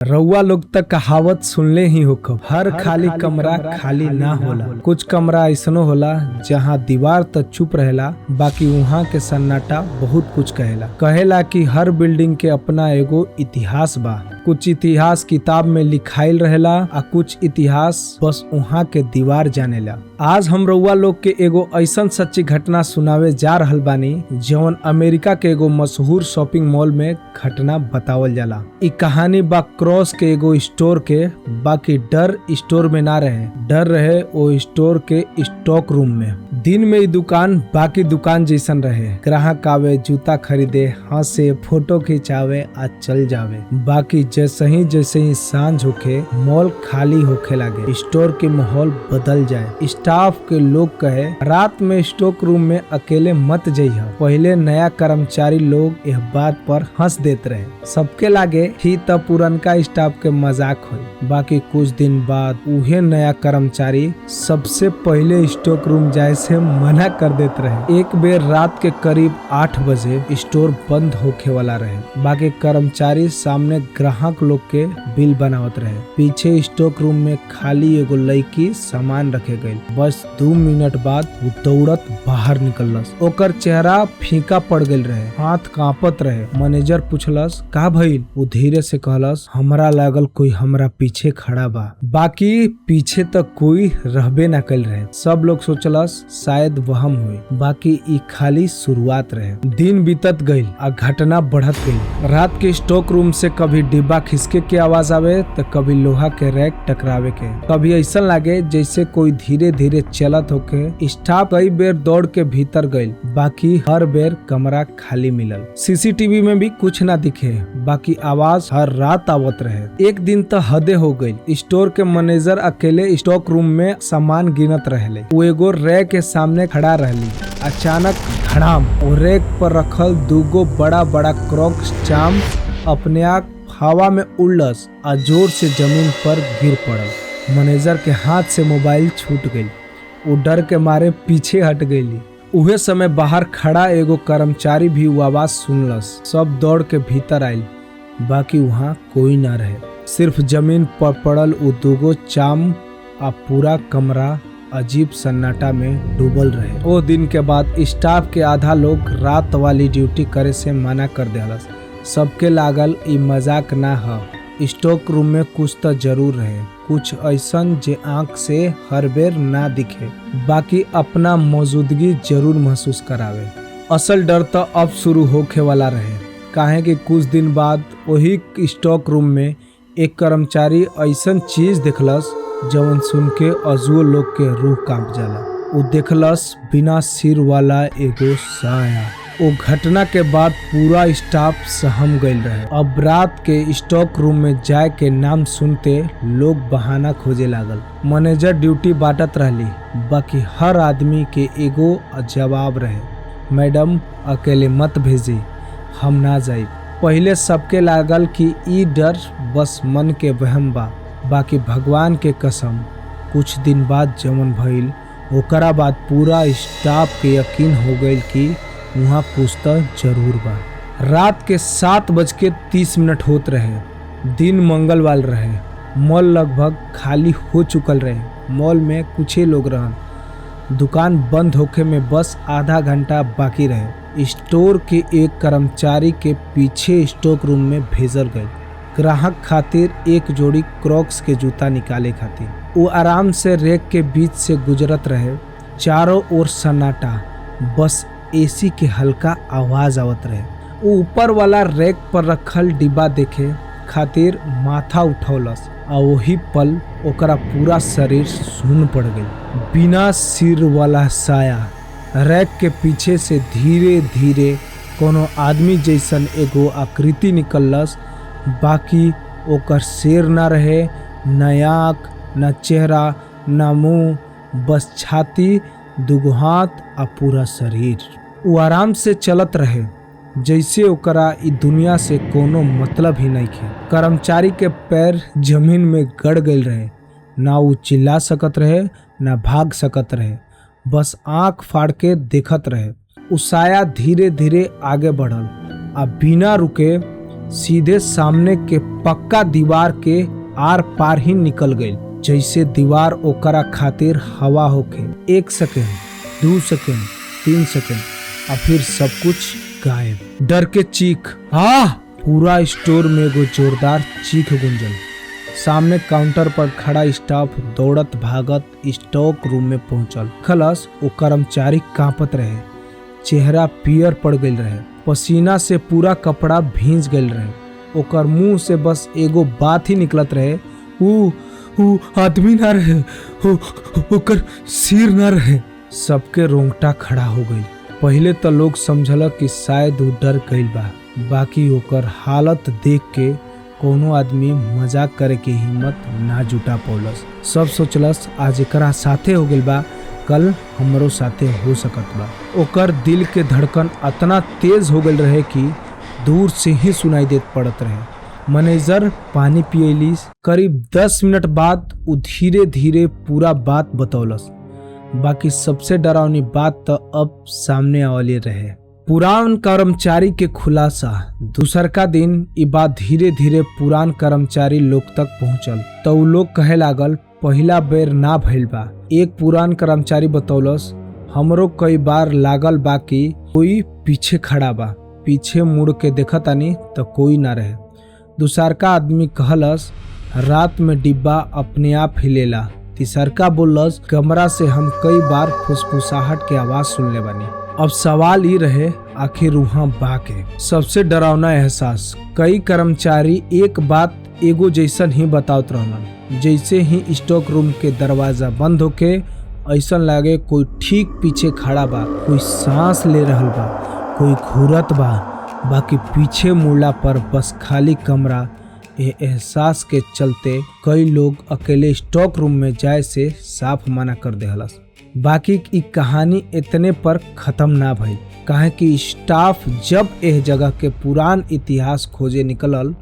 रउआ लोग तक कहावत सुनले ही होखब, हर खाली कमरा खाली ना होला। कुछ कमरा ऐसनो होला जहाँ दीवार त चुप रहेला, बाकी वहाँ के सन्नाटा बहुत कुछ कहेला। कहेला कि हर बिल्डिंग के अपना एगो इतिहास बा। कुछ इतिहास किताब में लिखाइल रहेला आ कुछ इतिहास बस वहाँ के दीवार जानेला। आज हम रउआ लोग के एगो ऐसन सच्ची घटना सुनावे जा रहल बानी जवन अमेरिका के एगो मशहूर शॉपिंग मॉल में घटना बतावल जाला। इ कहानी बा क्रॉस के एगो स्टोर के, बाकी डर स्टोर में ना रहे, डर रहे वो स्टोर के स्टॉक रूम में। दिन में इ दुकान बाकी दुकान जैसन रहे, ग्राहक आवे, जूता खरीदे, हंसे, फोटो खिंचावे आ चल जावे। बाकी जैसे ही सांझ होके मॉल खाली होके लागे, स्टोर के माहौल बदल जाए। स्टाफ के लोग कहे रात में स्टॉक रूम में अकेले मत जइहा। पहले नया कर्मचारी लोग यह बात पर हंस देते रहे, सबके लागे ही तब पुरनका स्टाफ के मजाक हुई। बाकी कुछ दिन बाद उहे नया कर्मचारी सबसे पहले स्टॉक रूम जाए से मना कर देते रहे। एक बेर रात के करीब 8 बजे स्टोर बंद होके वाला रहे, बाकी कर्मचारी सामने ग्राहक लोग के बिल बनावत रहे। पीछे स्टॉक रूम में खाली एगो लड़की सामान रखे गई। बस 2 मिनट बाद वो दौड़त बाहर निकलस। ओकर चेहरा फीका पड़ गई रहे, हाथ कांपत रहे। मैनेजर पूछलस का भइल? वो धीरे से कहलस हमरा लागल कोई हमरा पीछे खड़ा बा। बाकी पीछे तक कोई रहबे न कल रहे। सब लोग सोचलस शायद वहम हुई, बाकी ई खाली शुरुआत रहे। दिन बीतत गई आ घटना बढ़त गई। रात के स्टॉक रूम से कभी डिब्बा खिसके के आवाज आवे तो कभी लोहा के रैक टकरावे के। कभी ऐसा लागे जैसे कोई धीरे धीरे चलत होके। स्टाफ कई बेर दौड़ के भीतर गई, बाकी हर बेर कमरा खाली मिलल। सीसीटीवी में भी कुछ ना दिखे, बाकी आवाज हर रात आवत रहे। एक दिन तो हदे हो गई। स्टोर के मैनेजर अकेले स्टॉक रूम में सामान गिनत रहले। वो एगो रैक के सामने खड़ा रहली। अचानक धड़ाम, वो रैक पर रखल 2 बड़ा बड़ा क्रॉक्स जाम अपने आप हवा में उड़लस आ जोर से जमीन पर गिर पड़ल। मैनेजर के हाथ से मोबाइल छूट गई। वो डर के मारे पीछे हट गई। उहे समय बाहर खड़ा एगो कर्मचारी भी वो आवाज सुनलस। सब दौड़ के भीतर आयल, बाकी वहाँ कोई ना रहे। सिर्फ जमीन पर पड़ल वो 2 चाम आ पूरा कमरा अजीब सन्नाटा में डूबल रहे। वो दिन के बाद स्टाफ के आधा लोग रात वाली ड्यूटी करे से मना कर देलस। सबके लागल ई मजाक ना ह। स्टॉक रूम में कुछ तो जरूर रहे, कुछ ऐसन जे आंख से हर बेर ना दिखे, बाकी अपना मौजूदगी जरूर महसूस करावे। असल डर तो अब शुरू होके वाला रहे, काहे कि कुछ दिन बाद वही स्टॉक रूम में एक कर्मचारी ऐसन चीज देखलस जवन सुन के अजुओ लोग के रूह कांप जाला। वो देखलस बिना सिर वाला एगो साया। वो घटना के बाद पूरा स्टाफ सहम गईल रहे। अब रात के स्टॉक रूम में जाए के नाम सुनते लोग बहाना खोजे लागल। मैनेजर ड्यूटी बांटत रहली, बाकी हर आदमी के एगो जवाब रहे, मैडम अकेले मत भेजी, हम ना जाई। पहले सबके लागल कि ई डर बस मन के वहम बा, बाकी भगवान के कसम कुछ दिन बाद जमन भइल ओकरा बाद पूरा स्टाफ के यकीन हो गईल कि वहाँ पूछता जरूर बा। रात के 7:30 होत रहे। दिन मंगलवार रहे। मॉल लगभग खाली हो चुकल रहे। मॉल में कुछ ही लोग रहन। दुकान बंद होके में बस आधा घंटा बाकी रहे। स्टोर के एक कर्मचारी के पीछे स्टॉक रूम में भेजल गए ग्राहक खातिर एक जोड़ी क्रॉक्स के जूता निकाले खातिर। वो आराम से रैक के बीच से गुजरत रहे। चारों ओर सन्नाटा, बस एसी के हल्का आवाज आवत रहे। वो ऊपर वाला रैक पर रखल डिब्बा देखे खातिर माथा उठौलस आ वही पल ओकरा पूरा शरीर सुन्न पड़ गई। बिना सिर वाला साया रैक के पीछे से धीरे धीरे कोनो आदमी जैसन एगो आकृति निकलस, बाकी ओकर सिर ना रहे, न आँख, न चेहरा, न मुंह, बस छाती, 2 हाथ आ पूरा शरीर। वो आराम से चलत रहे जैसे ओकरा ई दुनिया से कोनो मतलब ही नहीं खे। कर्मचारी के पैर जमीन में गड़ गए रहे। ना वो चिल्ला सकत रहे, ना भाग सकत रहे, बस आँख फाड़ के देखत रहे। वो साया धीरे धीरे आगे बढ़ल आ बिना रुके सीधे सामने के पक्का दीवार के आर पार ही निकल गई, जैसे दीवार ओकरा खातिर हवा होके। 1 सेकेंड, 2 सेकेंड, 3 सेकेंड और फिर सब कुछ गायब। डर के चीख, पूरा स्टोर में एगो जोरदार चीख गुंजल। सामने काउंटर पर खड़ा स्टाफ दौड़त भागत स्टॉक रूम में पहुंचल। खलस वो कर्मचारी कांपत रहे, चेहरा पियर पड़ गई रहे, पसीना से पूरा कपड़ा भींज गई रहे। ओकर मुंह से बस एगो बात ही निकलत रहे, ऊ आदमी ना रहे, ओकर सिर ना रहे। सबके रोंगटा खड़ा हो गई। पहले तो लोग समझल कि शायद वो डर गईल बा, बाकी ओकर हालत देख के कोनो आदमी मजाक करे के हिम्मत ना जुटा पौलस। सब सोचलस आज एकरा साथे हो गइल बा, कल हमरो साथे हो सकत बा। ओकर दिल के धड़कन इतना तेज हो गइल रहे कि दूर से ही सुनाई देत पड़त रहे। मैनेजर पानी पियलिस। करीब 10 मिनट बाद वो धीरे धीरे पूरा बात बतौलस। बाकी सबसे डरावनी बात तो अब सामने आवली रहे। पुरान कर्मचारी के खुलासा। दूसर का दिन ये बात धीरे धीरे पुरान कर्मचारी लोग तक पहुंचल तो उ लोग कहे लागल पहला बेर ना भइल बा। एक पुरान कर्मचारी बतौलस, हमरो कई बार लागल बा कि कोई पीछे खड़ा बा, पीछे मुड़ के देखतानी तो कोई ना रहे। दूसर का आदमी कहलस, रात में डिब्बा अपने आप हिलेला। तीसरका बोलस, कमरा से हम कई बार फुसफुसाहट के आवाज सुनले बानी। अब सवाल ही रहे आखिर वहाँ बाके। सबसे डरावना एहसास, कई कर्मचारी एक बात एगो जैसन ही बतावत रहलन। जैसे ही स्टॉक रूम के दरवाजा बंद होके ऐसन लागे कोई ठीक पीछे खड़ा बा, कोई सांस ले रहल बा, कोई घूरत बा। बाकी पीछे मुड़ला पर बस खाली कमरा। ये एहसास के चलते कई लोग अकेले स्टॉक रूम में जाए से साफ मना कर देहलस। बाकी की कहानी इतने पर खत्म ना भई, काहे कि स्टाफ जब एह जगह के पुरान इतिहास खोजे निकलल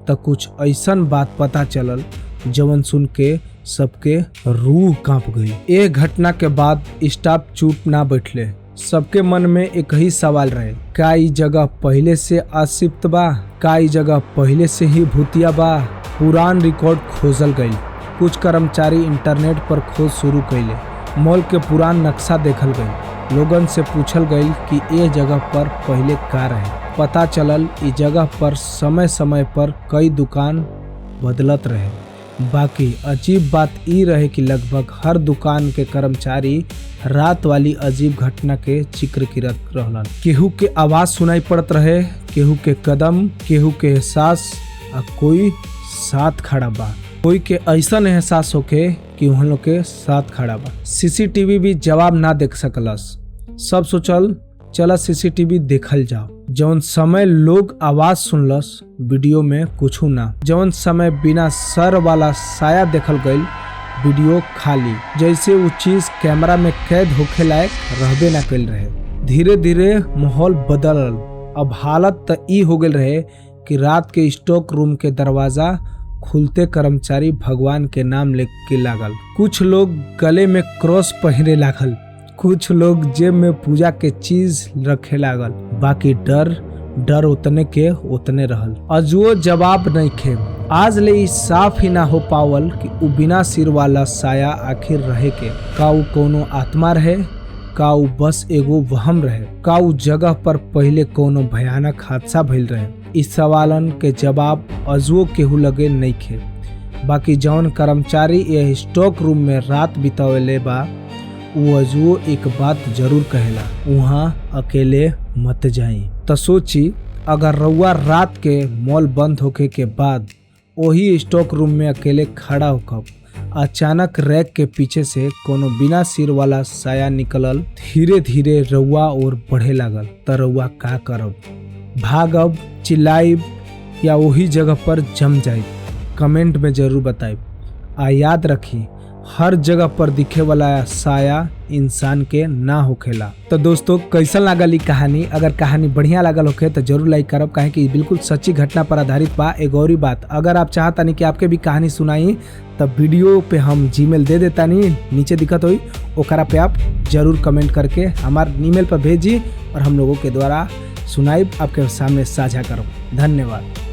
तो कुछ ऐसन बात पता चलल जवन सुन के सबके रूह कांप गई। ए घटना के बाद स्टाफ चुप ना बैठले। सबके मन में एक ही सवाल रहे, का ई जगह पहले से अशिप्त बा, का ई जगह पहले से ही भूतिया बा। पुरान रिकॉर्ड खोजल गई। कुछ कर्मचारी इंटरनेट पर खोज शुरू कैले। मॉल के पुरान नक्शा देखल गई। लोगन से पूछल गई कि ये जगह पर पहले का रहे। पता चलल इस जगह पर समय समय पर कई दुकान बदलत रहे। बाकी अजीब बात ई रहे कि लगभग हर दुकान के कर्मचारी रात वाली अजीब घटना के जिक्र करत रहलन। केहू के आवाज सुनाई पड़त रहे, केहू के कदम, केहू के एहसास, आ कोई साथ खड़ा बा। कोई के ऐसा एहसास होके कि उन लोग के साथ खड़ा बा। सीसीटीवी भी जवाब ना देख सकलस। सब सोचल चला सीसीटीवी देखल जाओ। जौन समय लोग आवाज सुनलस वीडियो में कुछ ना। जौन समय बिना सर वाला साया देखल गई, वीडियो खाली, जैसे वो चीज कैमरा में कैद होखे लायक रहबे ना कल रहे। धीरे धीरे माहौल बदलल। अब हालत त ई हो गई रहे कि रात के स्टॉक रूम के दरवाजा खुलते कर्मचारी भगवान के नाम लिख के लागल। कुछ लोग गले में क्रॉस पहने लागल, कुछ लोग जेब में पूजा के चीज रखे लागल। बाकी डर उतने के उतने रहल। अजुओ जवाब नहीं खे। आज ले साफ ही ना हो पावल कि उ बिना सिर वाला साया आखिर रहे के। का उ कोनो आत्मा रहे, का उ बस एगो वहम रहे, का उ जगह पर पहले कोनो भयानक हादसा भइल रहे। इस सवालन के जवाब अजुओ केहू लगे नहीं खे। बाकी जौन कर्मचारी यह स्टॉक रूम में रात बितावेले बा, वो अजुओ एक बात जरूर कहेला, वहाँ अकेले मत जाई। तो सोची अगर रउआ रात के मॉल बंद होके के बाद वही स्टॉक रूम में अकेले खड़ा होकर अचानक रैक के पीछे से कोनो बिना सिर वाला साया निकलल, धीरे धीरे रउआ और बढ़े लागल, तो रउआ का करब? भागब, चिल्लाइब या वही जगह पर जम जाइब? कमेंट में जरूर बताइब। आ याद रखी, हर जगह पर दिखे वाला साया इंसान के ना होखेला। तो दोस्तों कैसा लागल ई कहानी? अगर कहानी बढ़िया लागल होखे तो जरूर लाइक करब, काहे कि बिल्कुल सच्ची घटना पर आधारित बा। एक और बात, अगर आप चाहतानी कि आपके भी कहानी सुनाई तब वीडियो पे हम जीमेल दे देतानी, नीचे दिखत होई, ओकरा पे आप जरूर कमेंट करके हमार ईमेल पर भेजी और हम लोगों के द्वारा सुनाई आपके सामने साझा करब। धन्यवाद।